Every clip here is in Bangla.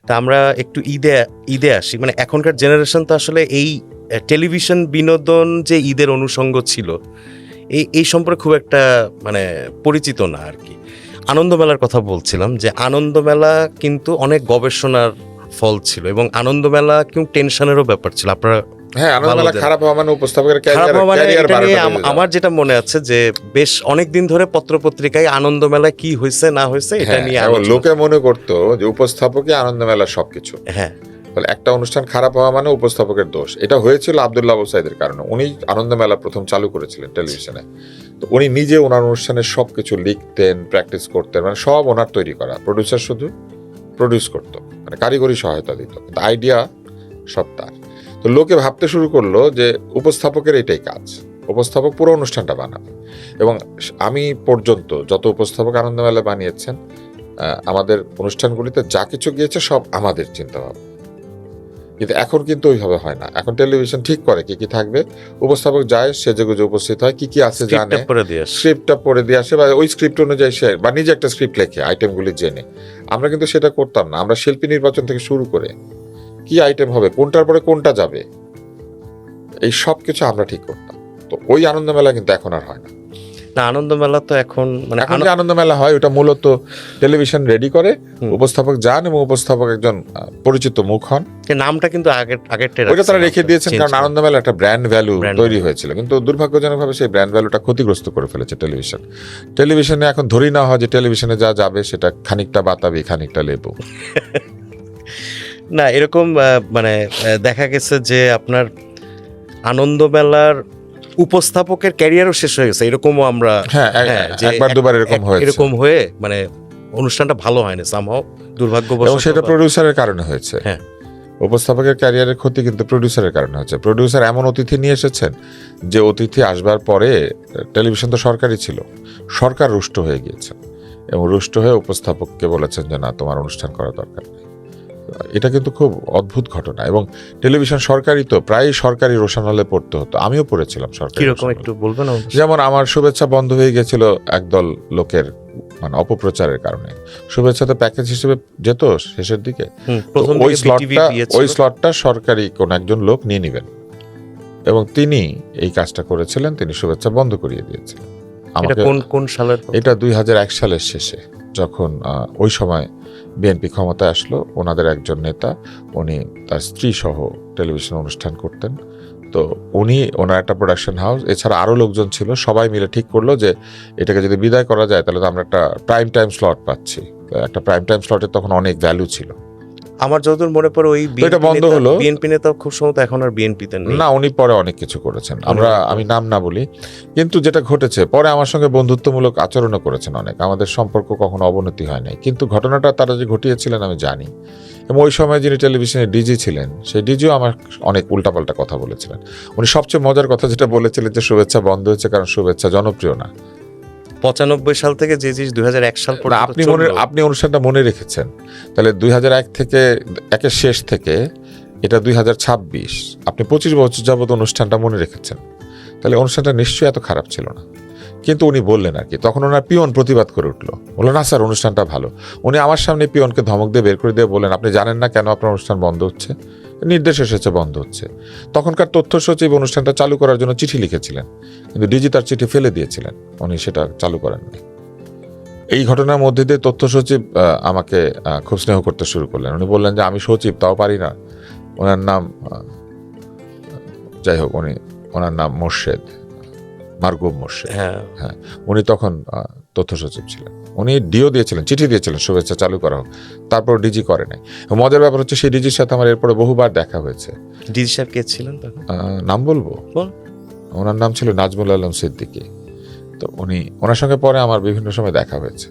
তা আমরা একটু ঈদে আসি, মানে এখনকার জেনারেশন তো আসলে এই টেলিভিশন বিনোদন যে ঈদের অনুষঙ্গ ছিল এই সম্পর্কে খুব একটা মানে পরিচিত না আর কি। আনন্দমেলার কথা বলছিলাম, যে আনন্দমেলা কিন্তু অনেক গবেষণার ফল ছিল এবং আনন্দমেলা কিন্তু টেনশনেরও ব্যাপার ছিল। আপনারা হ্যাঁ, আনন্দমেলা খারাপ হওয়া মানে উপস্থাপকের আমার যেটা মনে আছে যে বেশ অনেক দিন ধরে পত্রপত্রিকায় আনন্দমেলায় কি হয়েছে না হয়েছে এটা নিয়ে লোকে মনে করতো যে উপস্থাপকই আনন্দমেলা সবকিছু। হ্যাঁ, একটা অনুষ্ঠান খারাপ হওয়া মানে উপস্থাপকের দোষ। এটা হয়েছিল আব্দুল্লাহ আবু সাইদের কারণে। উনি আনন্দমেলা প্রথম চালু করেছিলেন টেলিভিশনে। তো উনি নিজে ওনার অনুষ্ঠানের সবকিছু লিখতেন, প্র্যাকটিস করতেন, মানে সব ওনার তৈরি করা। প্রডিউসার শুধু প্রডিউস করতো, মানে কারিগরি সহায়তা দিত, কিন্তু আইডিয়া সব তার। তো লোকে ভাবতে শুরু করলো যে উপস্থাপকের এটাই কাজ, উপস্থাপক পুরো অনুষ্ঠানটা বানাবে। এবং আমি পর্যন্ত যত উপস্থাপক আনন্দমেলা বানিয়েছেন, আমাদের অনুষ্ঠানগুলিতে যা কিছু গিয়েছে সব আমাদের চিন্তা ভাবনা। কিন্তু এখন কিন্তু ওইভাবে হয় না। এখন টেলিভিশন ঠিক করে কি কি থাকবে, উপস্থাপক যায়, সেজেগুজে উপস্থিত হয়, কি কি আছে জানে, স্ক্রিপ্টটা পড়ে দিয়ে আসে, বা ওই স্ক্রিপ্ট অনুযায়ী সে বা নিজে একটা স্ক্রিপ্ট লেখে আইটেমগুলি জেনে। আমরা কিন্তু সেটা করতাম না। আমরা শিল্পী নির্বাচন থেকে শুরু করে কি আইটেম হবে, কোনটার পরে কোনটা যাবে, এই সব কিছু আমরা ঠিক করতাম। তো ওই আনন্দমেলা কিন্তু এখন আর হয় না। আনন্দমেলা তো এখন মানে যে আনন্দমেলা হয় ওটা মূলত টেলিভিশন রেডি করে, উপস্থাপক যান এবং উপস্থাপক একজন পরিচিত মুখ হন। নামটা কিন্তু আগের ওইটা তারা রেখে দিয়েছেন, কারণ আনন্দমেলা একটা ব্র্যান্ড ভ্যালু তৈরি হয়েছিল। কিন্তু দুর্ভাগ্যজনকভাবে সেই ব্র্যান্ড ভ্যালুটা ক্ষতিগ্রস্ত করে ফেলেছে টেলিভিশনে এখন ধরি না হয় যে টেলিভিশনে যা যাবে সেটা খানিকটা বাতাবি খানিকটা লেবু। না, এরকম মানে দেখা গেছে যে আপনার আনন্দমেলার উপস্থাপকের ক্যারিয়ারও শেষ হয়ে গেছে, এরকমও আমরা একবার দুবার এরকম হয়ে মানে অনুষ্ঠানটা ভালো হয়নি সামহাও, দুর্ভাগ্যবশত। সেটা প্রডিউসারের কারণে হয়েছে। হ্যাঁ, উপস্থাপকের ক্যারিয়ারের ক্ষতি কিন্তু প্রডিউসারের কারণে হচ্ছে। প্রডিউসার এমন অতিথি নিয়ে এসেছেন যে অতিথি আসবার পরে, টেলিভিশন তো সরকারি ছিল, সরকার রুষ্ট হয়ে গিয়েছে এবং রুষ্ট হয়ে উপস্থাপককে বলেছেন যে না, তোমার অনুষ্ঠান করা দরকার নেই। এটা কিন্তু খুব অদ্ভুত ঘটনা। এবং টেলিভিশন সরকারি, তো প্রায় সরকারি রোশানলে পড়তে হতো, আমিও পড়েছিলাম সরকারি। একটু বলবেন? যেমন আমার শুভেচ্ছা বন্ধ হয়ে গেছিল একদল লোকের মানে অপপ্রচারের কারণে। শুভেচ্ছাতে প্যাকেজ হিসেবে যেত শেষের দিকে, ওই স্লটটা সরকারি কোন একজন লোক নিয়ে নিবেন, এবং তিনি এই কাজটা করেছিলেন, তিনি শুভেচ্ছা বন্ধ করিয়ে দিয়েছিলেন। কোন সালের? এটা 2001 সালের শেষে, যখন ওই সময় বিএনপি ক্ষমতায় আসলো। ওনাদের একজন নেতা, উনি তার স্ত্রী সহ টেলিভিশন অনুষ্ঠান করতেন। তো উনি, ওনার একটা প্রোডাকশন হাউস, এছাড়া আরও লোকজন ছিল, সবাই মিলে ঠিক করলো যে এটাকে যদি বিদায় করা যায় তাহলে তো আমরা একটা প্রাইম টাইম স্লট পাচ্ছি। একটা প্রাইম টাইম স্লটের তখন অনেক ভ্যালু ছিল। আমার যতদূর মনে পড়ে ওই এটা বন্ধ হলো। বিএনপি নেতা খুব সম্ভবত এখন আর বিএনপিতে নেই। না, উনি পরে অনেক কিছু করেছেন, আমি নাম না বলি। কিন্তু যেটা ঘটেছে, পরে আমার সঙ্গে বন্ধুত্বমূলক আচরণও করেছেন অনেক, আমাদের সম্পর্ক কখনো অবনতি হয় নাই। কিন্তু ঘটনাটা তারা যে ঘটিয়েছিলেন আমি জানি। এবং ওই সময় যিনি টেলিভিশনে ডিজি ছিলেন, সেই ডিজিও আমার অনেক উল্টাপাল্টা কথা বলেছিলেন। উনি সবচেয়ে মজার কথা যেটা বলেছিলেন যে শুভেচ্ছা বন্ধ হয়েছে কারণ শুভেচ্ছা জনপ্রিয় না। 95 সাল থেকে যে 2001 সাল পর্যন্ত আপনি অনুষ্ঠানটা মনে রেখেছেন, তাহলে 2001 থেকে একের শেষ থেকে এটা 2026, আপনি 25 বছর যাবত অনুষ্ঠানটা মনে রেখেছেন, তাহলে অনুষ্ঠানটা নিশ্চয়ই এত খারাপ ছিল না। কিন্তু উনি বললেন আর কি, তখন ওনার পিয়ন প্রতিবাদ করে উঠলো, বললেন না স্যার অনুষ্ঠানটা ভালো। উনি আমার সামনে পিয়নকে ধমক দিয়ে বের করে দিয়ে বললেন, আপনি জানেন না কেন আপনার অনুষ্ঠান বন্ধ হচ্ছে? নির্দেশ এসেছে বন্ধ হচ্ছে। তখনকার তথ্য সচিব অনুষ্ঠানটা চালু করার জন্য চিঠি লিখেছিলেন, কিন্তু ডিজি তার চিঠি ফেলে দিয়েছিলেন, উনি সেটা চালু করেননি। এই ঘটনার মধ্যে দিয়ে তথ্য সচিব আমাকে খুব স্নেহ করতে শুরু করলেন। উনি বললেন যে আমি সচিব, তাও পারি না। ওনার নাম, যাই হোক, ওনার নাম মোর্শেদ, মারগুব মোর্শেদ। হ্যাঁ, উনি তখন তথ্য সচিব ছিলেন। উনি ডিও দিয়েছিলেন, চিঠি দিয়েছিলেন শুভেচ্ছা চালু করা হোক, তারপর ডিজি করে নাই। মজার ব্যাপার হচ্ছে সেই ডিজির সাথে আমার এরপরে বহুবার দেখা হয়েছে। ডিজি সাহেব কে ছিলেন? নাম বলবো? ওনার নাম ছিল নাজমুল আলম সিদ্দিকী। তো ওনার সঙ্গে পরে আমার বিভিন্ন সময় দেখা হয়েছে।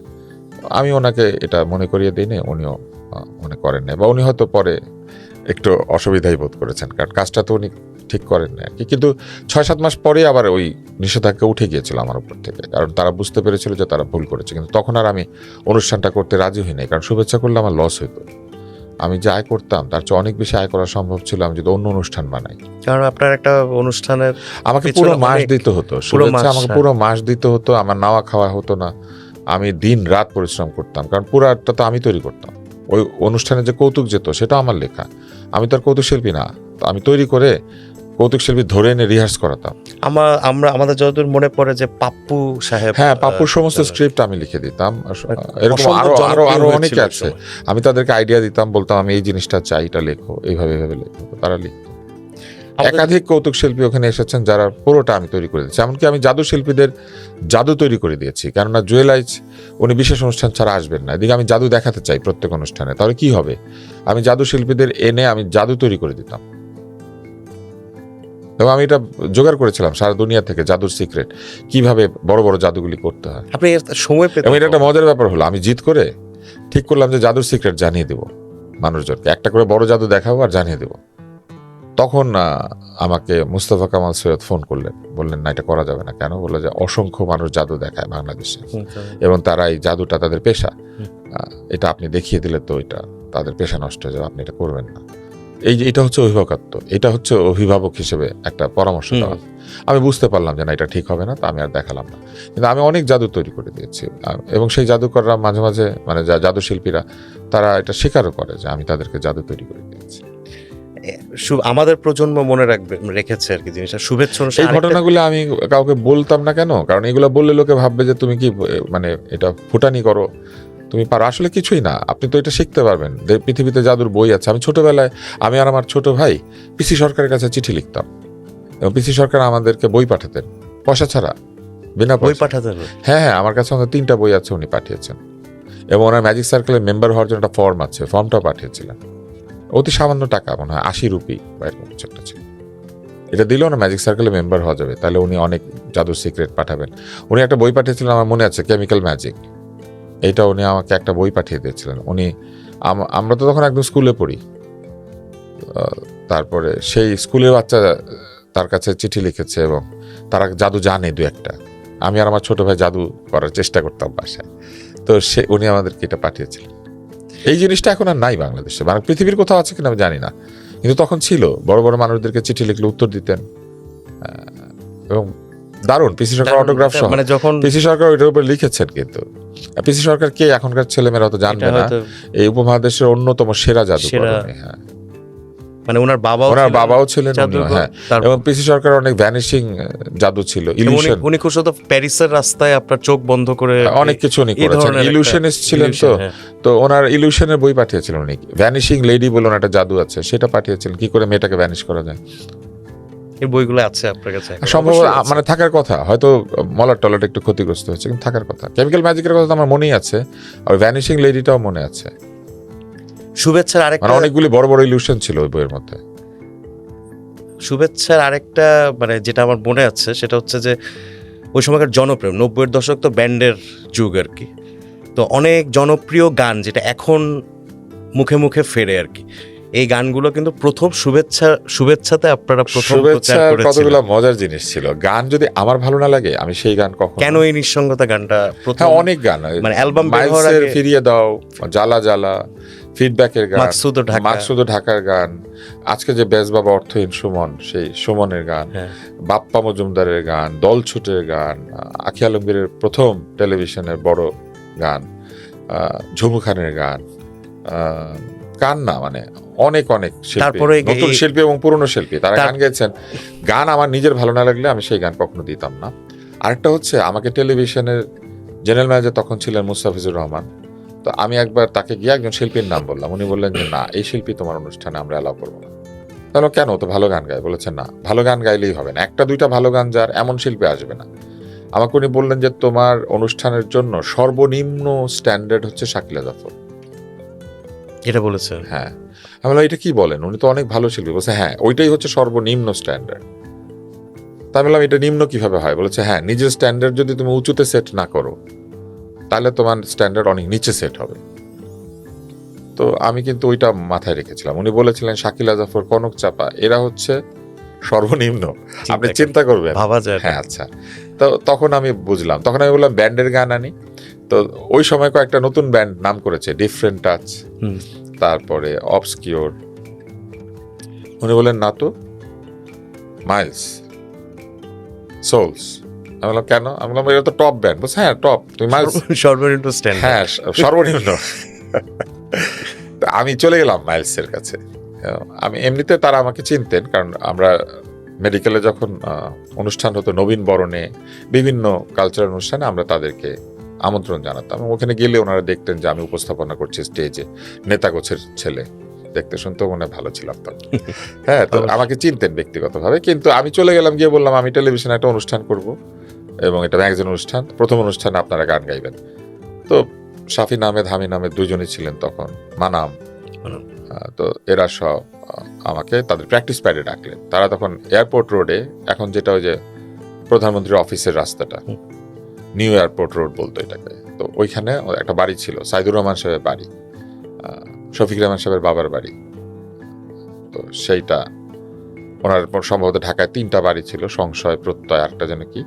আমি ওনাকে এটা মনে করিয়ে দিই না, উনিও মনে করেন না, বা উনি হয়তো পরে একটু অসুবিধাই বোধ করেছেন, কারণ কাজটা তো উনি ঠিক করেন না আর কি। কিন্তু 6-7 মাস পরে আবার ওই নিষেধাজ্ঞা উঠে গিয়েছিল আমার উপর থেকে, কারণ তারা বুঝতে পেরেছিল যে তারা ভুল করেছে। কিন্তু তখন আর আমি অনুষ্ঠানটা করতে রাজি হই নাই, কারণ শুভেচ্ছা করলে আমার লস হইতো। আমি যে আয় করতাম তার চেয়ে অনেক বেশি আয় করা সম্ভব ছিল আমি যদি অন্য অনুষ্ঠান বানাই। কারণ আপনার একটা অনুষ্ঠানের আমাকে পুরো মাস দিতে হতো, শুভেচ্ছা আমাকে পুরো মাস দিতে হতো, আমার নাওয়া খাওয়া হতো না। আমি দিন রাত পরিশ্রম করতাম, কারণ পুরাটা তো আমি তৈরি করতাম। ওই অনুষ্ঠানে যে কৌতুক যেত সেটা আমার লেখা। আমি তো আর কৌতুক শিল্পী না, তো আমি তৈরি করে কৌতুক শিল্পী ধরে এনে রিহার্স করাতাম। আমাদের যতদূর মনে পড়ে যে পাপ্পু সাহেব, হ্যাঁ, পাপ্পুর সমস্ত স্ক্রিপ্ট আমি লিখে দিতাম। এরকম আরো অসম্ভব আরো আরো জনপ্রিয় অনেকে হয়েছিল আছে। একসময়। আমি তাদেরকে আইডিয়া দিতাম, বলতাম আমি এই জিনিসটা চাই, এটা লেখো, এইভাবে এইভাবে লেখো, তো তারা লিখতো। একাধিক কৌতুক শিল্পী ওখানে এসেছেন যারা পুরোটা আমি তৈরি করে দিয়েছি। এমনকি আমি জাদু শিল্পীদের জাদু তৈরি করে দিয়েছি, কেননা জুয়েল আইচ উনি বিশেষ অনুষ্ঠান ছাড়া আসবেন না। এদিকে আমি জাদু দেখাতে চাই প্রত্যেক অনুষ্ঠানে, তাহলে কি হবে, আমি জাদু শিল্পীদের এনে আমি জাদু তৈরি করে দিতাম। এবং আমি এটা জোগাড় করেছিলাম সারা দুনিয়া থেকে, জাদুর সিক্রেট কিভাবে বড় বড় জাদুগুলি করতে হয়। আপনি এর সময় পেতেন? এবং এটা একটা মজার ব্যাপার হলো, আমি জিত করে ঠিক করলাম যে জাদুর সিক্রেট জানিয়ে দেবো মানুষজনকে, একটা করে বড় জাদু দেখাবো আর জানিয়ে দেবো। তখন আমাকে মুস্তফা কামাল সৈয়দ ফোন করলেন, বললেন না এটা করা যাবে না। কেন? বললো যে অসংখ্য মানুষ জাদু দেখায় বাংলাদেশে এবং তারা এই জাদুটা তাদের পেশা, এটা আপনি দেখিয়ে দিলে তো এটা তাদের পেশা নষ্ট হয়ে যাবে, আপনি এটা করবেন না। এটা হচ্ছে অভিভাবকত্ব, এটা হচ্ছে অভিভাবক হিসেবে একটা পরামর্শ দেওয়া। আমি বুঝতে পারলাম যে না এটা ঠিক হবে না, তো আমি আর দেখালাম না। কিন্তু আমি অনেক জাদু তৈরি করে দিয়েছি এবং সেই জাদুকররা মাঝে মাঝে মানে জাদু শিল্পীরা তারা এটা স্বীকারও করে যে আমি তাদেরকে জাদু তৈরি করে দিয়েছি। আমাদের প্রজন্ম মনে রেখেছে আর কি জিনিসটা। শুভেচ্ছা এই ঘটনাগুলো আমি কাউকে বলতাম না। কেন? কারণ এগুলো বললে লোকে ভাববে যে তুমি কি মানে এটা ফুটানি করো, তুমি পারো। আসলে কিছুই না, আপনি তো এটা শিখতে পারবেন। পৃথিবীতে জাদুর বই আছে। আমি ছোটবেলায় আমি আর আমার ছোট ভাই পিসি সরকারের কাছে চিঠি লিখতাম এবং পিসি সরকার আমাদেরকে বই পাঠাতেন পয়সা ছাড়া, বিনা বই পয়সা। পাঠাতেন? হ্যাঁ হ্যাঁ, আমার কাছে আমাদের 3টা বই আছে, উনি পাঠিয়েছেন। এবং ওনার ম্যাজিক সার্কেলের মেম্বার হওয়ার জন্য একটা ফর্ম আছে, ফর্মটাও পাঠিয়েছিলেন। অতি সামান্য টাকা, মনে হয় 80 রুপি বা এরকম কিছু একটা ছিল। এটা দিলেও না ম্যাজিক সার্কেলে মেম্বার হওয়া যাবে, তাহলে উনি অনেক জাদুর সিক্রেট পাঠাবেন। উনি একটা বই পাঠিয়েছিলেন, আমার মনে আছে, কেমিক্যাল ম্যাজিক। এইটা উনি আমাকে একটা বই পাঠিয়ে দিয়েছিলেন। উনি আমরা তো তখন একদম স্কুলে পড়ি, তারপরে সেই স্কুলের বাচ্চা তার কাছে চিঠি লিখেছে এবং তারা জাদু জানে দু একটা। আমি আর আমার ছোট ভাই জাদু করার চেষ্টা করতাম বাসায়, তো উনি আমাদেরকে এটা পাঠিয়েছিলেন। এই জিনিসটা এখন আর নাই বাংলাদেশে, মানে পৃথিবীর কোথাও আছে কিনা আমি জানি না, কিন্তু তখন ছিল। বড় বড় মানুষদেরকে চিঠি লিখলে উত্তর দিতেন এবং দারুণ পিসি সরকার অটোগ্রাফ সহ, মানে যখন পিসি সরকার ওইটার উপর লিখেছেন। কিন্তু পিসি সরকার কে এখনকার ছেলেমেয়েরা তো জানবে না, এই উপমহাদেশের অন্যতম সেরা জাদুকর। হ্যাঁ, মানে ওনার বাবাও ছিলেন। হ্যাঁ, এবং পিসি সরকার অনেক ভ্যানিশিং জাদু ছিল, ইলিউশন। উনি খুব শুধু প্যারিসের রাস্তায় আপনার চোখ বন্ধ করে অনেক কিছু উনি করেছেন, ইলিউশনিস্ট ছিলেন। তো ওনার ইলিউশনের বই পাঠিয়েছিলেন উনি। ভ্যানিশিং লেডি বলে একটা জাদু আছে, সেটা পাঠিয়েছিলেন, কি করে মেয়েটাকে ভ্যানিশ করা যায়। এই বইগুলো আছে আপনার কাছে? সম্ভব মানে থাকার কথা, হয়তো মলাট টলাট একটু ক্ষতিগ্রস্ত হয়েছে, কিন্তু থাকার কথা। কেমিক্যাল ম্যাজিকের কথা তো আমার মনেই আছে, আর ভ্যানিশিং লেডিটাও মনে আছে। শুভেচ্ছার আরেকটা, অনেকগুলি বড় বড় ইলিউশন ছিল ওই বইয়ের মধ্যে। শুভেচ্ছার আরেকটা মানে যেটা আমার মনে আছে সেটা হচ্ছে যে ওই সময়কার জনপ্রিয় 90-এর দশক তো ব্যান্ডের যুগ আর কি। তো অনেক জনপ্রিয় গান যেটা এখন মুখে মুখে ফেরে আর কি, এই গানগুলো কিন্তু প্রথম শুভেচ্ছাতে আপনারা প্রথম প্রচার করেছিলেন। কতগুলো মজার জিনিস ছিল। গান যদি আমার ভালো না লাগে আমি সেই গান কখনো। কেন এই নিঃসঙ্গতা গানটা প্রথম? হ্যাঁ, অনেক গান, মানে অ্যালবাম বের হওয়ার আগে ফিরিয়ে দাও, জ্বালা জ্বালা, ফিডব্যাকের গান, মাকসুদ ঢাকার গান, আজকে যে বেশ বাবা অর্থহীন সুমন, সেই সুমনের গান, বাপ্পা মজুমদারের গান, দলছুটের গান, আখি আলমগীরের প্রথম টেলিভিশনের বড় গান, ঝুমু খানের গান, কান্না, মানে অনেক অনেক শিল্পী, নতুন শিল্পী এবং পুরনো শিল্পী তারা গান গেয়েছেন। গান আমার নিজের ভালো না লাগলে আমি সেই গান কখনো দিতাম না। আরেকটা হচ্ছে, আমাকে টেলিভিশনের জেনারেল ম্যানেজার তখন ছিলেন মুস্তাফিজুর রহমান। তো আমি একবার তাকে গিয়ে একজন শিল্পীর নাম বললাম, উনি বললেন যে না, এই শিল্পী তোমার অনুষ্ঠানে আমরা অ্যালাউ করবো না। তাহলে কেন? তো ভালো গান গায়। বলেছেন না, ভালো গান গাইলেই হবে না, একটা দুইটা ভালো গান যার এমন শিল্পী আসবে না। আমাকে উনি বললেন যে তোমার অনুষ্ঠানের জন্য সর্বনিম্ন স্ট্যান্ডার্ড হচ্ছে শাকিলা জাফর। এটা বলেছেন? হ্যাঁ। আমি বললাম এটা কি বলেন, উনি তো অনেক ভালো শিল্পী। বলছে হ্যাঁ, ওইটাই হচ্ছে সর্বনিম্ন স্ট্যান্ডার্ড। তাই বললাম এটা নিম্ন কিভাবে হয়? বলেছে হ্যাঁ, নিজের স্ট্যান্ডার্ড যদি তুমি উঁচুতে সেট না করো তাহলে তোমার স্ট্যান্ডার্ড অনেক নিচে সেট হবে। তো আমি কিন্তু ওইটা মাথায় রেখেছিলাম। উনি বলেছিলেন শাকিলা জাফর, কনক চাপা, এরা হচ্ছে সর্বনিম্ন, আপনি চিন্তা করবেন, ভাবা যায়। হ্যাঁ, আচ্ছা। তো তখন আমি বুঝলাম, তখন আমি বললাম ব্যান্ডের গান আনি। তো ওই সময় কয়েকটা নতুন ব্যান্ড নাম করেছে, ডিফারেন্ট টাচ, তারপরে অবসকিওর। উনি বলেন না তো, মাইলস, সোলস। আমি বললাম কেন? আমি বললাম এটা তো টপ ব্যান্ড। বলছে হ্যাঁ টপ, তুমি মাইলস সর্বনিম্ন স্ট্যান্ডার্ড। হ্যাঁ, সর্বনিম্ন। আমি চলে গেলাম মাইলসের কাছে। আমি এমনিতে তারা আমাকে চিনতেন, কারণ আমরা মেডিকেলে যখন অনুষ্ঠান হতো নবীন বরণে, বিভিন্ন কালচারাল অনুষ্ঠানে আমরা তাদেরকে আমন্ত্রণ জানাতাম। ওখানে গেলে ওনারা দেখতেন যে আমি উপস্থাপনা করছি স্টেজে, নেতা গোছের ছেলে, দেখতে শুনতে মনে হয় ভালো ছিলাম তখন। হ্যাঁ, তো আমাকে চিনতেন ব্যক্তিগতভাবে। কিন্তু আমি চলে গেলাম, গিয়ে বললাম আমি টেলিভিশনে একটা অনুষ্ঠান করব এবং এটা ম্যাগাজিন অনুষ্ঠান, প্রথম অনুষ্ঠানে আপনারা গান গাইবেন। তো শাফিন আহমেদ, হামিন আহমেদ দুজনই ছিলেন তখন, মানাম। তো এরা সব আমাকে তাদের প্র্যাকটিস প্যাডে ডাকলেন। তারা তখন এয়ারপোর্ট রোডে, এখন যেটা ওই যে প্রধানমন্ত্রীর অফিসের রাস্তাটা, নিউ এয়ারপোর্ট রোড বলতো এটাকে, তো ওইখানে একটা বাড়ি ছিল, সাইদুর রহমান সাহেবের বাড়ি, শফিক রহমান সাহেবের বাবার বাড়ি। তো সেইটা ওনার সম্ভবত ঢাকায় 3টা বাড়ি ছিল, সংশয়, প্রত্যয়, আরেকটা যেন কি।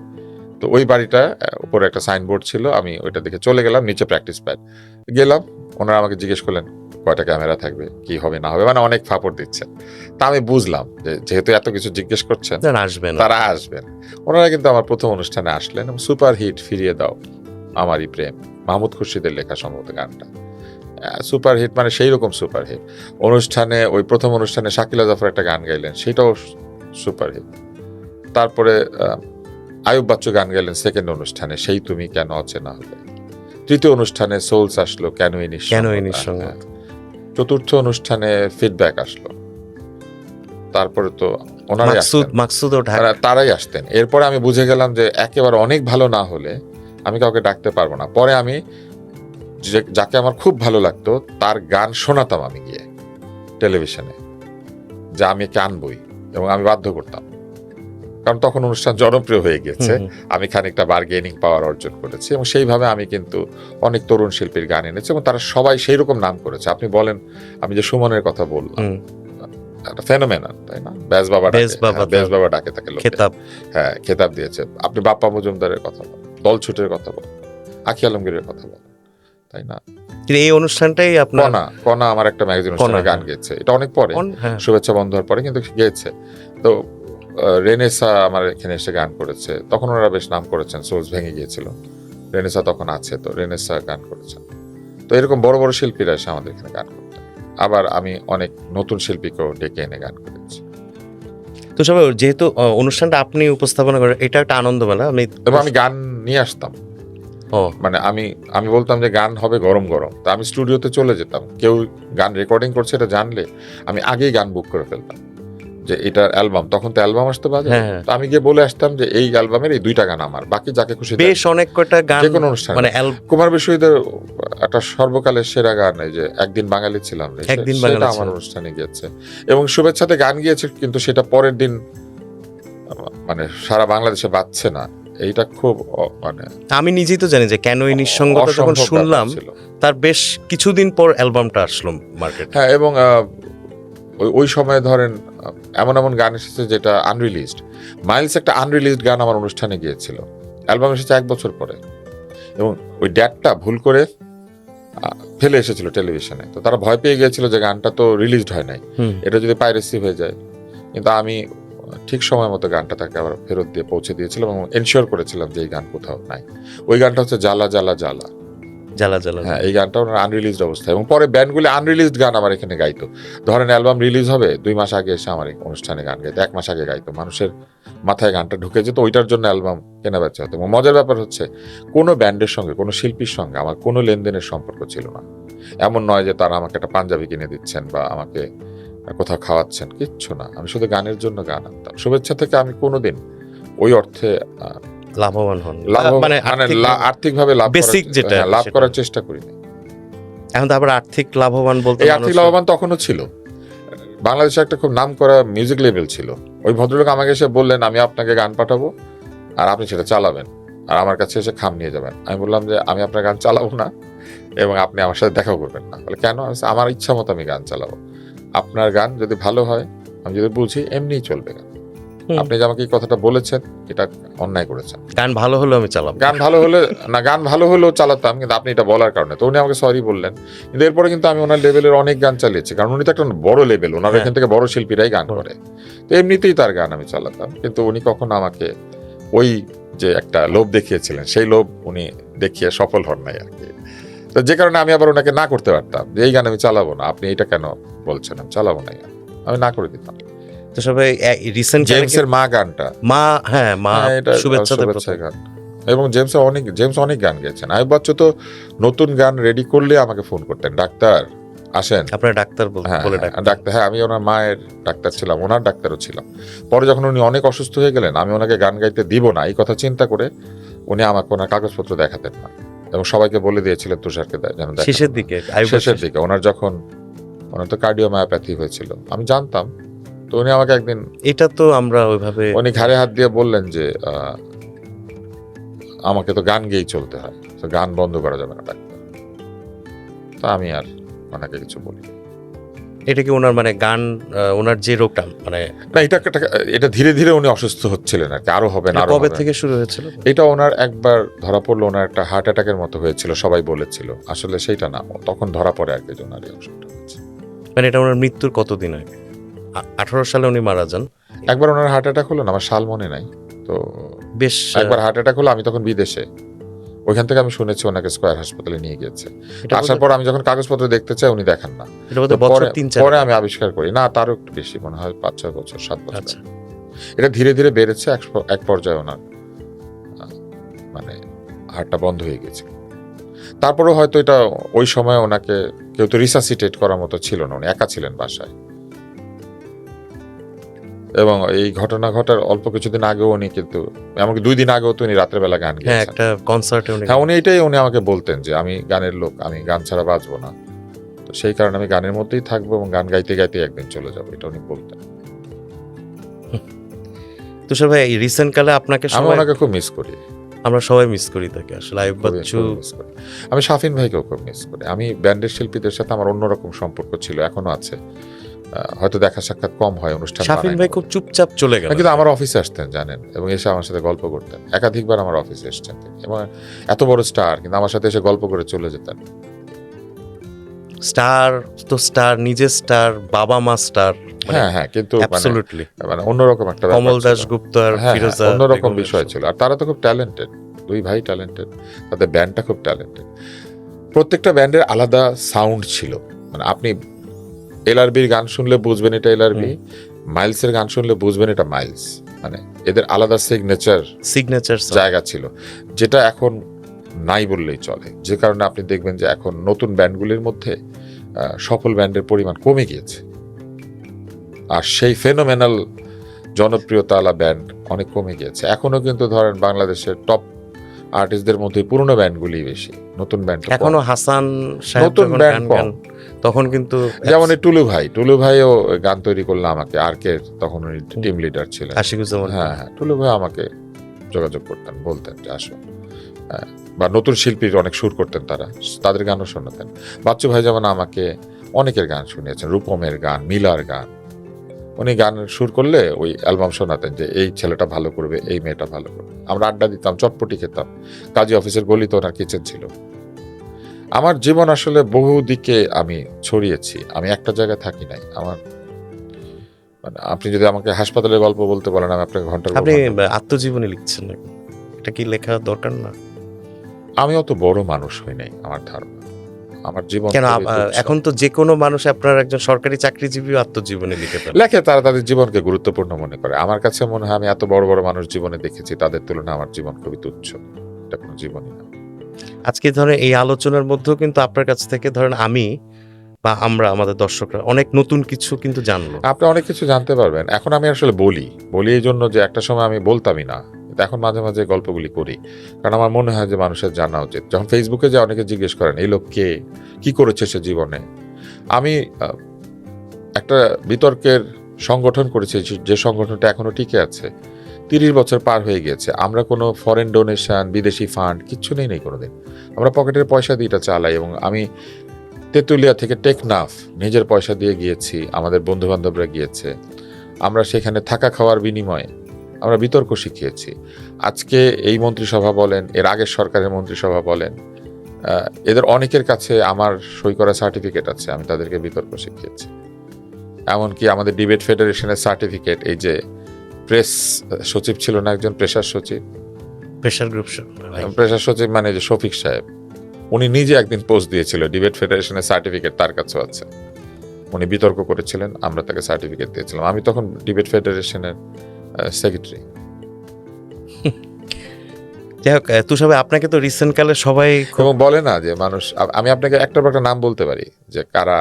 তো ওই বাড়িটা উপরে একটা সাইনবোর্ড ছিল, আমি ওইটা দেখে চলে গেলাম, নিচে প্র্যাকটিস প্যাড। গেলাম, ওনারা আমাকে জিজ্ঞেস করলেন কয়টা ক্যামেরা থাকবে, কি হবে না হবে, মানে অনেক ফাপড় দিচ্ছেন। তা আমি বুঝলাম যে যেহেতু এত কিছু জিজ্ঞেস করছেন, তারা আসবেন। ওনারা কিন্তু আমার প্রথম অনুষ্ঠানে আসলেন এবং সুপার হিট ফিরিয়ে দাও আমারই প্রেম, মাহমুদ খুরশিদের লেখা সম্ভবত গানটা, সুপার হিট, মানে সেই রকম সুপার হিট। অনুষ্ঠানে ওই প্রথম অনুষ্ঠানে শাকিলা জাফর একটা গান গাইলেন, সেটাও সুপার হিট। তারপরে আয়ুব বাচ্চু গান গাইলেন সেকেন্ড অনুষ্ঠানে, সেই তুমি কেন অচেনা হলে। তৃতীয় অনুষ্ঠানে সোলস আসলো, কেন এই নিঃসঙ্গতা। চতুর্থ অনুষ্ঠানে ফিডব্যাক আসলো। তারপরে তো ওনারাই তারাই আসতেন। এরপরে আমি বুঝে গেলাম যে একেবারে অনেক ভালো না হলে আমি কাউকে ডাকতে পারবো না। পরে আমি যাকে আমার খুব ভালো লাগতো তার গান শোনাতাম আমি গিয়ে টেলিভিশনে, যা আমি একে আনবই, এবং আমি বাধ্য করতাম, কারণ তখন অনুষ্ঠান জনপ্রিয় হয়ে গেছে, আমি খানিকটা বার্গেনিং পাওয়ার অর্জন করেছি, এবং সেইভাবে আমি কিন্তু অনেক তরুণ শিল্পীর গান এনেছি এবং তারা সবাই সেই রকম নাম করেছে। আপনি বলেন, আমি যে সুমনের কথা বললাম, একটা ফেনোমেনন, তাই না? বেশ বাবা ডাকে তাকে খেতাব, হ্যাঁ খেতাব দিয়েছে। আপনি বাপ্পা মজুমদারের কথা বলেন, দলছুটের কথা বলেন, আখি আলমগীরের কথা বলেন, তাই না? এই অনুষ্ঠানটাই আপনার কণা আমার একটা ম্যাগাজিন অনুষ্ঠানে গান গেয়েছে, এটা অনেক পরে, শুভেচ্ছা বন্ধ হওয়ার পরে কিন্তু গেয়েছে। তো রেনেসা আমার এখানে এসে গান করেছে, তখন ওরা বেশ নাম করেছেন, সোর্স ভেঙে গিয়েছিল, রেনেসা তখন আছে, তো রেনেসা গান করেছেন। তো এরকম বড় বড় শিল্পীরা এসে আমাদের এখানে গান করতেন। আবার আমি অনেক নতুন শিল্পীকেও ডেকে এনে গান করেছি। তো সবাই যেহেতু অনুষ্ঠানটা আপনি উপস্থাপনা করেন, এটা একটা আনন্দ মেলা, এবং আমি গান নিয়ে আসতাম। মানে আমি বলতাম যে গান হবে গরম গরম, তা আমি স্টুডিওতে চলে যেতাম, কেউ গান রেকর্ডিং করছে এটা জানলে আমি আগেই গান বুক করে ফেলতাম, যে এটার অ্যালবাম, তখন তো অ্যালবাম আসতে বাজে, তো আমি গিয়ে বলে আসতাম যে এই অ্যালবামের এই 2টা গান আমার, বাকি যাকে খুশি। বেশ অনেক কয়টা গান, যে কোনো অনুষ্ঠানে, মানে কুমার বিশ্বজিতের একটা সর্বকালের সেরা গান, এই যে একদিন বাঙালি ছিলাম, সেটা আমার অনুষ্ঠানে গিয়েছে, এবং শুভেচ্ছাতে গান গিয়েছে, কিন্তু সেটা পরের দিন মানে সারা বাংলাদেশে বাজছে না। এইটা খুব, মানে আমি নিজেই তো জানি যে কেন এই নিঃসঙ্গতা যখন শুনলাম তার বেশ কিছুদিন পর অ্যালবামটা আসলো মার্কেটে। হ্যাঁ, এবং ওই সময় ধরেন এমন এমন গান এসেছে যেটা আনরিলিজড। মাইলস একটা আনরিলিজড গান আমার অনুষ্ঠানে গিয়েছিল, অ্যালবাম এসেছে 1 বছর পরে, এবং ওই ডেটটা ভুল করে ফেলে এসেছিল টেলিভিশনে। তো তারা ভয় পেয়ে গিয়েছিল যে গানটা তো রিলিজড হয় নাই, এটা যদি পাইরেসি হয়ে যায়। কিন্তু আমি ঠিক সময় মতো গানটা তাকে আবার ফেরত দিয়ে পৌঁছে দিয়েছিলাম এবং এনশিওর করেছিলাম যে এই গান কোথাও নাই। ওই গানটা হচ্ছে জ্বালা জ্বালা জ্বালা জ্বালা জ্বালা। হ্যাঁ, এই গানটা ওনার আনরিলিজড অবস্থায়, এবং পরে ব্যান্ডগুলি আনরিলিজড গান আমার এখানে গাইতো। ধরেন অ্যালবাম রিলিজ হবে 2 মাস আগে এসে আমার অনুষ্ঠানে গান গাইতো, 1 মাস আগে গাইতো, মানুষের মাথায় গানটা ঢুকে যেত, ওইটার জন্য অ্যালবাম কেনা বেচা হতো। এবং মজার ব্যাপার হচ্ছে কোনো ব্যান্ডের সঙ্গে, কোনো শিল্পীর সঙ্গে আমার কোনো লেনদেনের সম্পর্ক ছিল না। এমন নয় যে তারা আমাকে একটা পাঞ্জাবি কিনে দিচ্ছেন বা আমাকে কোথাও খাওয়াচ্ছেন, কিচ্ছু না। আমি শুধু গানের জন্য গান আনতাম। শুভেচ্ছা থেকে আমি কোনোদিন ওই অর্থে লাভবান হন, মানে আর্থিকভাবে লাভ করার চেষ্টা করিনি। এখন তো আবার আর্থিক লাভবান বলতে, এই আর্থিক লাভবান তখনও ছিল। বাংলাদেশে একটা খুব নাম করা মিউজিক লেবেল ছিল, ওই ভদ্রলোক আমাকে এসে বললেন আমি আপনাকে গান পাঠাবো আর আপনি সেটা চালাবেন, আর আমার কাছে এসে খাম নিয়ে যাবেন। আমি বললাম যে আমি আপনার গান চালাবো না এবং আপনি আমার সাথে দেখাও করবেন না। বলে কেন? আমার ইচ্ছা মতো আমি গান চালাবো, আপনার গান যদি ভালো হয়, আমি যদি বুঝি, এমনিই চলবে গান। আপনি যে আমাকে এই কথাটা বলেছেন এটা অন্যায় করেছেন। গান ভালো হলে আমি চালাবো, গান ভালো হলেও চালাতাম, কিন্তু আপনি এটা বলার কারণে। তো উনি আমাকে সরি বললেন, কিন্তু এরপরে কিন্তু আমি ওনার লেভেলের অনেক গান চালিয়েছি, কারণ উনি তো একটা বড় লেভেল, ওনার এখান থেকে বড় শিল্পীরাই গান করে, তো এমনিতেই তার গান আমি চালাতাম। কিন্তু উনি কখনো আমাকে ওই যে একটা লোভ দেখিয়েছিলেন, সেই লোভ উনি দেখিয়ে সফল হন নাই আর কি। তো যে কারণে আমি আবার ওনাকে না করতে পারতাম যে এই গান আমি চালাবো না, আপনি এটা কেন বলছেন, আমি চালাবো না, আমি না করে দিতাম। তো সবাই রিসেন্ট জেমসের মা গানটা, মা, হ্যাঁ মা, হ্যাঁ, এটা শুভেচ্ছাতে শুভেচ্ছা গান। এবং জেমস অনেক গান গেয়েছেন। আয়ুব বাচ্চু তো নতুন গান রেডি করলে আমাকে ফোন করতেন, ডাক্তার আসেন। আপনার ডাক্তার হ্যাঁ বলে ডাক্তার, হ্যাঁ আমি ওনার মায়ের ডাক্তার ছিলাম, ওনার ডাক্তারও ছিলাম। পরে যখন উনি অনেক অসুস্থ হয়ে গেলেন, আমি ওনাকে গান গাইতে দিব না এই কথা চিন্তা করে উনি আমাকে ওনার কাগজপত্র দেখাতেন না, এবং সবাইকে বলে দিয়েছিলেন তুষারকে যেন দেখানো শেষের না। দিকে শেষের দিকে ওনার তো কার্ডিওমায়োপ্যাথি হয়েছিল, আমি জানতাম। তো উনি আমাকে একদিন, এটা তো আমরা ওইভাবে, উনি ঘাড়ে হাত দিয়ে বললেন যে আমাকে তো গান গেয়েই চলতে হয়, তো গান বন্ধ করা যাবে না ডাক্তার। তো আমি আর ওনাকে কিছু বলি। এটা কি ওনার মানে গান, ওনার যে রোগটা মানে না, এটা ধীরে ধীরে উনি অসুস্থ হচ্ছিলেন আর কি, আরো হবে না, আরো কবে হবে। থেকে শুরু হয়েছিল? এটা ওনার একবার ধরা পড়লো, ওনার একটা হার্ট অ্যাটাকের মতো হয়েছিল, সবাই বলেছিল, আসলে সেইটা না, তখন ধরা পড়ে আর কি যে ওনার এই অসুখটা হচ্ছে। মানে এটা ওনার মৃত্যুর কতদিন আগে? 18 সালে উনি মারা যান। একবার ওনার হার্ট অ্যাটাক হলো না, আমার সাল মনে নাই তো, বেশ একবার হার্ট অ্যাটাক হলো, আমি তখন বিদেশে, ওইখান থেকে আমি শুনেছি ওনাকে স্কয়ার হাসপাতালে নিয়ে গিয়েছে। এটা আসার পর আমি যখন কাগজপত্র দেখতে চাই উনি দেখান না। এটা বোধহয় বছর 3-4 পরে আমি আবিষ্কার করি, না তারও একটু বেশি, মনে হয় 5-6 বছর, 7 বছর। আচ্ছা, এটা ধীরে ধীরে বেড়েছে, এক পর্যায়ে ওনার মানে হার্টটা বন্ধ হয়ে গেছে। তারপরেও হয়তো এটা ওই সময় ওনাকে কেউ তো রিসাসিটেট করার মতো ছিল না, উনি একা ছিলেন বাসায়। এবং এই ঘটনা ঘটার অল্প কিছুদিন আগেও উনি কিন্তু, এমনকি 2 দিন আগেও তো উনি রাত্রেবেলা গান হ্যাঁ গেয়েছেন। একটা কনসার্টে উনি, হ্যাঁ উনি আমাকে বলতেন যে আমি গানের লোক, আমি গান ছাড়া বাঁচবো না, তো সেই কারণে আমি গানের মধ্যেই থাকবো এবং গান গাইতে গাইতে একদিন চলে যাবো, এটা উনি বলতেন। তুষার ভাই এই রিসেন্ট কালে আপনাকে আমি সবাই, ওনাকে খুব মিস করি, আমরা সবাই মিস করি তাকে আসলে। আয়ুব খুবই বাচ্চু, miss করি। আমি শাফিন ভাইকেও খুব মিস করি। আমি ব্যান্ডের শিল্পীদের সাথে আমার অন্যরকম সম্পর্ক ছিল, এখনো আছে, হয়তো দেখা সাক্ষাৎ কম হয়, অনুষ্ঠান শাফিন বানাই ভাই না। খুব চুপচাপ চলে গেল, কিন্তু আমার অফিসে আসতেন জানেন, এবং এসে আমার সাথে গল্প করতেন, একাধিকবার আমার অফিসে এসেছেন তিনি। এবং এত বড় স্টার, কিন্তু আমার সাথে এসে গল্প করে চলে যেতেন। স্টার তো স্টার, নিজে স্টার, বাবা মা স্টার, হ্যাঁ কিন্তু অ্যাবসলিউটলি মানে অন্যরকম একটা ব্যাপার কমল ছিল। দাশগুপ্ত আর হ্যাঁ, ফিরোজা, অন্যরকম বিষয় ছিল। আর তারা তো খুব ট্যালেন্টেড, 2 ভাই ট্যালেন্টেড, তাদের ব্যান্ডটা খুব ট্যালেন্টেড। প্রত্যেকটা ব্যান্ডের আলাদা সাউন্ড ছিল, মানে আপনি এলআরবির গান শুনলে বুঝবেন এটা এলআরবি, মাইলসের গান শুনলে বুঝবেন এটা মাইলস, মানে এদের আলাদা সিগনেচার জায়গা ছিল, যেটা এখন নাই বললেই চলে। যে কারণে আপনি দেখবেন যে এখন নতুন ব্যান্ডগুলির মধ্যে সফল ব্যান্ডের পরিমাণ কমে গিয়েছে, আর সেই ফেনোমেনাল জনপ্রিয়তাওয়ালা ব্যান্ড অনেক কমে গিয়েছে। এখনো কিন্তু ধরেন বাংলাদেশের টপ আর্টিস্টদের মধ্যে পুরনো ব্যান্ডগুলি বেশি, নতুন ব্যান্ড এখনো হাসান সাহেব নতুন যখন ব্যান্ড গান গান, তখন কিন্তু যেমন এই টুলু ভাইও গান তৈরি করলো আমাকে, আর্কের তখন উনি টিম লিডার ছিলেন। আশিকুজ্জামান, হ্যাঁ টুলু ভাই আমাকে যোগাযোগ করতেন, বলতেন যে আসো, বা নতুন শিল্পীর অনেক সুর করতেন, তাদের গানও শোনাতেন। বাচ্চু ভাই যেমন আমাকে অনেকের গান শুনিয়েছেন, রূপমের গান, মিলার গান, উনি গান সুর করলে ওই অ্যালবাম শোনাতেন যে এই ছেলেটা ভালো করবে, এই মেয়েটা ভালো করবে। আমরা আড্ডা দিতাম, চটপটি খেতাম, কাজী অফিসের গলিতে ওনার কিচেন ছিল। আমার জীবন আসলে বহু দিকে আমি ছড়িয়েছি, আমি একটা জায়গায় থাকি নাই। আমার মানে আপনি যদি আমাকে হাসপাতালের গল্প বলতে বলেন, আমি আপনাকে ঘন্টার পর আপনি ঘন্টা। আত্মজীবনী লিখছেন নাকি? এটা কি লেখা দরকার না? আমি অত বড় মানুষ হই নাই, আমার ধারণা। আমার জীবন কেন খুবই তুচ্ছ। এখন তো যে কোনো মানুষ, আপনার একজন সরকারি চাকরিজীবী আত্মজীবনী লিখে ফেলে। লেখে, তারা তাদের জীবনকে গুরুত্বপূর্ণ মনে করে। আমার কাছে মনে হয় আমি এত বড় বড় মানুষ জীবনে দেখেছি, তাদের তুলনায় আমার জীবন খুবই তুচ্ছ, এটা কোনো জীবনই না। আজকে ধরেন এই আলোচনার মধ্যেও কিন্তু আপনার কাছ থেকে ধরেন আমি বা আমরা, আমাদের দর্শকরা অনেক নতুন কিছু কিন্তু জানলো। আপনি অনেক কিছু জানতে পারবেন। এখন আমি আসলে বলি এই জন্য যে একটা সময় আমি বলতামই না, কিন্তু এখন মাঝে মাঝে গল্পগুলি করি, কারণ আমার মনে হয় যে মানুষের জানা উচিত। যখন ফেসবুকে যে অনেকে জিজ্ঞেস করেন এই লোক কে, কি করেছে সে জীবনে, আমি একটা বিতর্কের সংগঠন করেছি, যে সংগঠনটা এখনো টিকে আছে, 30 বছর পার হয়ে গিয়েছে। আমরা কোনো ফরেন ডোনেশন, বিদেশি ফান্ড কিচ্ছু নেই কোনোদিন। আমরা পকেটের পয়সা দিয়ে এটা চালাই, এবং আমি তেঁতুলিয়া থেকে টেকনাফ নিজের পয়সা দিয়ে গিয়েছি, আমাদের বন্ধু বান্ধবরা গিয়েছে, আমরা সেখানে থাকা খাওয়ার বিনিময়ে আমরা বিতর্ক শিখিয়েছি। আজকে এই মন্ত্রিসভা বলেন, এর আগের সরকারের মন্ত্রিসভা বলেন, এদের অনেকের কাছে আমার সই করা সার্টিফিকেট আছে, আমি তাদেরকে বিতর্ক শিখিয়েছি। এমনকি আমাদের ডিবেট ফেডারেশনের সার্টিফিকেট, এই যে প্রেস সচিব ছিল না একজন, প্রেসার সচিব প্রেশার গ্রুপ, প্রেসার সচিব মানে যে শফিক সাহেব, উনি নিজে একদিন পোস্ট দিয়েছিল, ডিবেট ফেডারেশনের সার্টিফিকেট তার কাছেও আছে। উনি বিতর্ক করেছিলেন, আমরা তাকে সার্টিফিকেট দিয়েছিলাম। আমি তখন ডিবেট ফেডারেশনের সেক্রেটারি। যাই হোক, তুষার ভাই, আপনাকে তো রিসেন্ট কালে সবাই এবং বলে না যে মানুষ, আমি আপনাকে একটার পর একটা নাম বলতে পারি যে কারা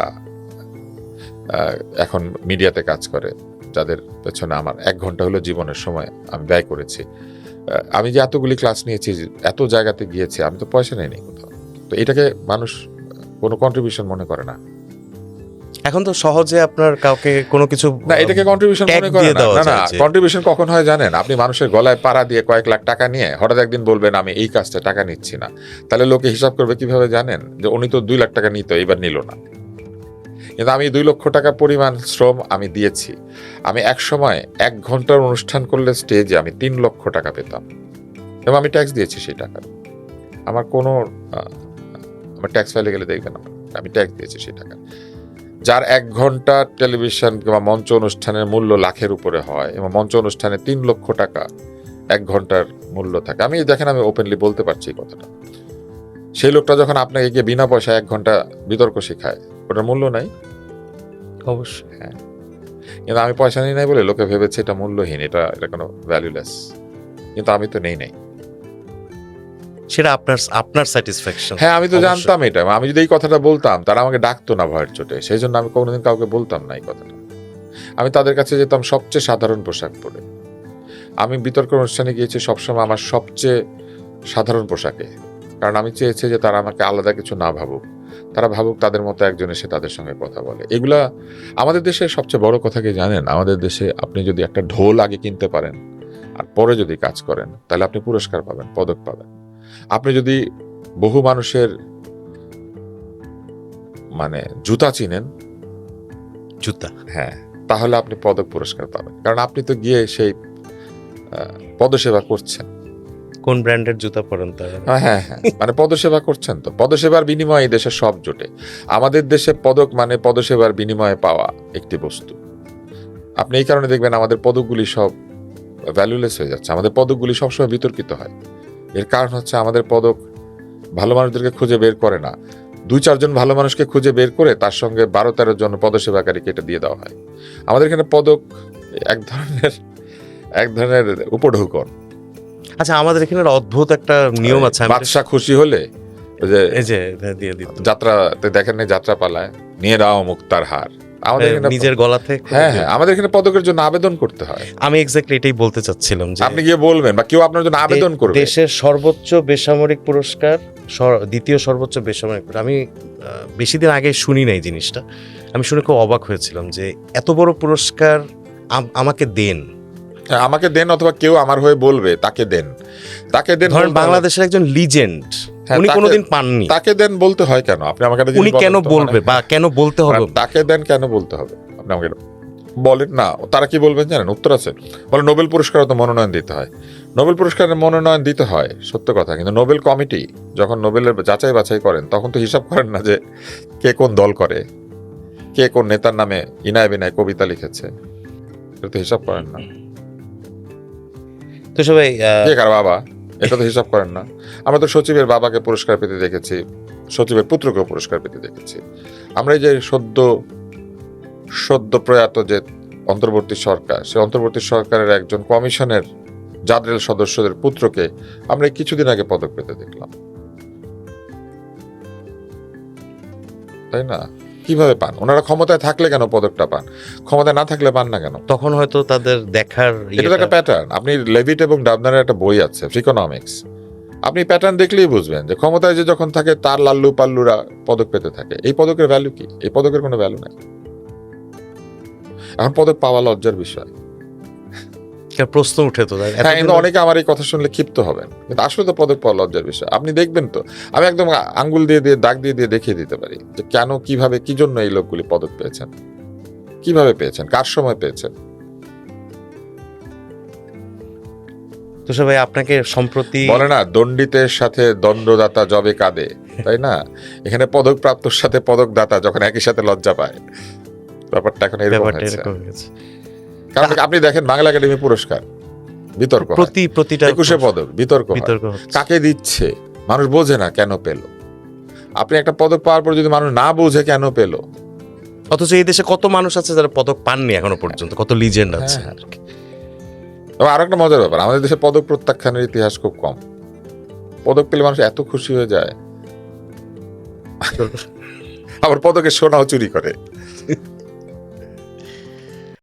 এখন মিডিয়াতে কাজ করে, যাদের পেছনে আমার 1 ঘন্টা হলো জীবনের সময় আমি ব্যয় করেছি। আমি যে এতগুলি ক্লাস নিয়েছি, এত জায়গাতে গিয়েছি, আমি তো পয়সা নেইনি কোথাও। তো এটাকে মানুষ কোনো কন্ট্রিবিউশন মনে করে না। এখন তো সহজে আপনার কাউকে কোনো কিছু না, এটাকে কন্ট্রিবিউশন tag মনে করে দিয়ে না। দেওয়া না না, যায় যে- কন্ট্রিবিউশন কখন হয় জানেন? আপনি মানুষের গলায় পাড়া দিয়ে কয়েক লাখ টাকা নিয়ে হঠাৎ একদিন বলবেন আমি এই কাজটা টাকা নিচ্ছি না, তাহলে লোকে হিসাব করবে কিভাবে জানেন? যে উনি তো 2 লাখ টাকা নিত, এবার নিল না। কিন্তু আমি 2 লক্ষ টাকা পরিমাণ শ্রম আমি দিয়েছি। আমি এক সময় 1 ঘন্টার অনুষ্ঠান করলে স্টেজে আমি 3 লক্ষ টাকা পেতাম, এবং আমি ট্যাক্স দিয়েছি সেই টাকা। আমার কোনো আমার ট্যাক্স ফাইলে গেলে দেখবেন আমি ট্যাক্স দিয়েছি সেই টাকা। যার 1 ঘন্টা টেলিভিশন কিংবা মঞ্চ অনুষ্ঠানের মূল্য লাখের উপরে হয়, এবং মঞ্চ অনুষ্ঠানে 3 লক্ষ টাকা 1 ঘন্টার মূল্য থাকে, আমি দেখেন আমি ওপেনলি বলতে পারছি এই কথাটা। সেই লোকটা যখন আপনাকে গিয়ে বিনা পয়সায় 1 ঘন্টা বিতর্ক শেখায়, ওটার মূল্য নাই? অবশ্যই। হ্যাঁ, কিন্তু আমি পয়সা নিই নাই বলে লোকে ভেবেছে এটা মূল্যহীন, এটা কোনো ভ্যালুলেস। কিন্তু আমি তো নেই নাই। সেটা আপনার স্যাটিসফ্যাকশন। হ্যাঁ, আমি তো জানতাম এটা। আমি যদি এই কথাটা বলতাম, তারা আমাকে ডাকতো না ভয়ের চোটে। সেই জন্য আমি কোনোদিন কাউকে বলতাম না এই কথাটা। আমি তাদের কাছে যেতাম সবচেয়ে সাধারণ পোশাক পরে। আমি বিতর্ক অনুষ্ঠানে গিয়েছি সবসময় আমার সবচেয়ে সাধারণ পোশাকে, কারণ আমি চেয়েছি যে তারা আমাকে আলাদা কিছু না ভাবুক, তারা ভাবুক তাদের মতো একজন এসে তাদের সঙ্গে কথা বলে। এগুলা আমাদের দেশে সবচেয়ে বড় কথা কি জানেন? আমাদের দেশে আপনি যদি একটা ঢোল আগে কিনতে পারেন আর পরে যদি কাজ করেন, তাহলে আপনি পুরস্কার পাবেন, পদক পাবেন। আপনি যদি বহু মানুষের জুতা চিনেন, জুতা, হ্যাঁ, তাহলে আপনি পদক পুরস্কার পাবেন, কারণ আপনি তো গিয়ে সেই পদসেবা করছেন। কোন ব্র্যান্ডের জুতা পরেন তারা? হ্যাঁ হ্যাঁ, পদসেবা করছেন। তো পদসেবার বিনিময়ে এই দেশে সব জোটে। আমাদের দেশে পদক মানে পদসেবার বিনিময়ে পাওয়া একটি বস্তু। আপনি এই কারণে দেখবেন আমাদের পদকগুলি সব ভ্যালুলেস হয়ে যাচ্ছে, আমাদের পদকগুলি সবসময় বিতর্কিত হয়। এর কারণ হচ্ছে আমাদের পদক ভালো মানুষদেরকে খুঁজে বের করে না, 2-4 জন ভালো মানুষকে খুঁজে বের করে তার সঙ্গে 12-13 জন পদসেবাকারীকে এটা দিয়ে দেওয়া হয়। আমাদের এখানে পদক এক ধরনের উপঢৌকন। আচ্ছা, আমাদের এখানে একটা অদ্ভুত একটা নিয়ম আছে। বাদশা খুশি হলে ওই যে এই যে দিয়ে দিত, যাত্রাতে দেখেন না, যাত্রা পালায় নিয়ে দাও মুক্তার হার, আমাদের এখানে নিজের গলা থেকে। হ্যাঁ হ্যাঁ, আমাদের এখানে পদকের জন্য আবেদন করতে হয়। আমি এক্স্যাক্টলি এটাই বলতে চাচ্ছিলাম যে আপনি গিয়ে বলবেন বা কেউ আপনার জন্য আবেদন করবে। দেশের সর্বোচ্চ বেসামরিক পুরস্কার, দ্বিতীয় সর্বোচ্চ বেসামরিক পুরস্কার। আমি বেশি দিন আগে শুনি নাই জিনিসটা, আমি শুনে খুব অবাক হয়েছিলাম যে এত বড় পুরস্কার আমাকে দেন। আমাকে দেন, অথবা কেউ আমার হয়ে বলবে তাকে দেন, তাকে দেন। ধরেন বাংলাদেশের একজন লিজেন্ড, উনি কোনোদিন পাননি, তাকে দেন বলতে হয় কেন? আপনি আমাকে উনি কেন বলবে বা কেন বলতে হবে? তাকে দেন কেন বলতে হবে? আপনি আমাকে বলেন না। তারা কি বলবেন জানেন? উত্তর আছে, বলে নোবেল পুরস্কার তো মনোনয়ন দিতে হয়। নোবেল পুরস্কারের মনোনয়ন দিতে হয় সত্য কথা, কিন্তু নোবেল কমিটি যখন নোবেলের যাচাই বাছাই করেন, তখন তো হিসাব করেন না যে কে কোন দল করে, কে কোন নেতার নামে ইনায় বিনায় কবিতা লিখেছে, এটা তো হিসাব করেন না। তো সবাই কে কার বাবা, এটা তো হিসাব করেন না। আমরা তো সচিবের বাবাকে পুরস্কার পেতে দেখেছি, সচিবের পুত্রকেও পুরস্কার পেতে দেখেছি। আমরা এই যে সদ্য প্রয়াত যে অন্তর্বর্তী সরকার, সে অন্তর্বর্তী সরকারের একজন কমিশনের জাদরেল সদস্যদের পুত্রকে আমরা কিছুদিন আগে পদক পেতে দেখলাম, তাই না? কিভাবে পান? ওনারা ক্ষমতায় থাকলে কেন পদকটা পান, ক্ষমতায় না থাকলে পান না কেন? তখন হয়তো তাদের দেখার এটা তো একটা প্যাটার্ন। আপনি লেভিট এবং ডাবনারের একটা বই আছে, ইকোনমিক্স, আপনি প্যাটার্ন দেখলেই বুঝবেন যে ক্ষমতায় যে যখন থাকে তার লাল্লু পাল্লুরা পদক পেতে থাকে। এই পদকের ভ্যালু কি? এই পদকের কোনো ভ্যালু নাই। এখন পদক পাওয়া লজ্জার বিষয়। প্রশ্ন উঠে তো। হ্যাঁ, কিন্তু অনেকে আমার এই কথা শুনলে ক্ষিপ্ত হবেন, কিন্তু আসলে তো পদক পাওয়া লজ্জার বিষয়। আপনি দেখবেন তো, আমি একদম আঙ্গুল দিয়ে দাগ দিয়ে দেখিয়ে দিতে পারি যে কেন, কিভাবে, কি জন্য এই লোকগুলি পদক পেয়েছেন, কিভাবে পেয়েছেন, কার সময় পেয়েছেন। তো সবাই আপনাকে সম্প্রতি বলে না, দণ্ডিতের সাথে দণ্ডদাতা জবে কাঁদে, তাই না? এখানে পদক প্রাপ্তর সাথে পদক দাতা যখন একই সাথে লজ্জা পায়, ব্যাপারটা এখন এরকম হয়েছে। কারণ আপনি দেখেন বাংলা একাডেমি পুরস্কার বিতর্ক, প্রতিটা 21 পদক বিতর্ক, কাকে দিচ্ছে মানুষ বোঝে না, কেন পেল? আপনি একটা পদক পাওয়ার পর যদি মানুষ না বোঝে কেন পেলো, অথচ এই দেশে কত মানুষ আছে যারা পদক পাননি এখনো পর্যন্ত, কত লিজেন্ড আছে হ্যাঁ। আর কি। এবং আরো একটা মজার ব্যাপার, আমাদের দেশে পদক প্রত্যাখ্যানের ইতিহাস খুব কম। পদক পেলে মানুষ এত খুশি হয়ে যায়, আবার পদকের সোনাও চুরি করে।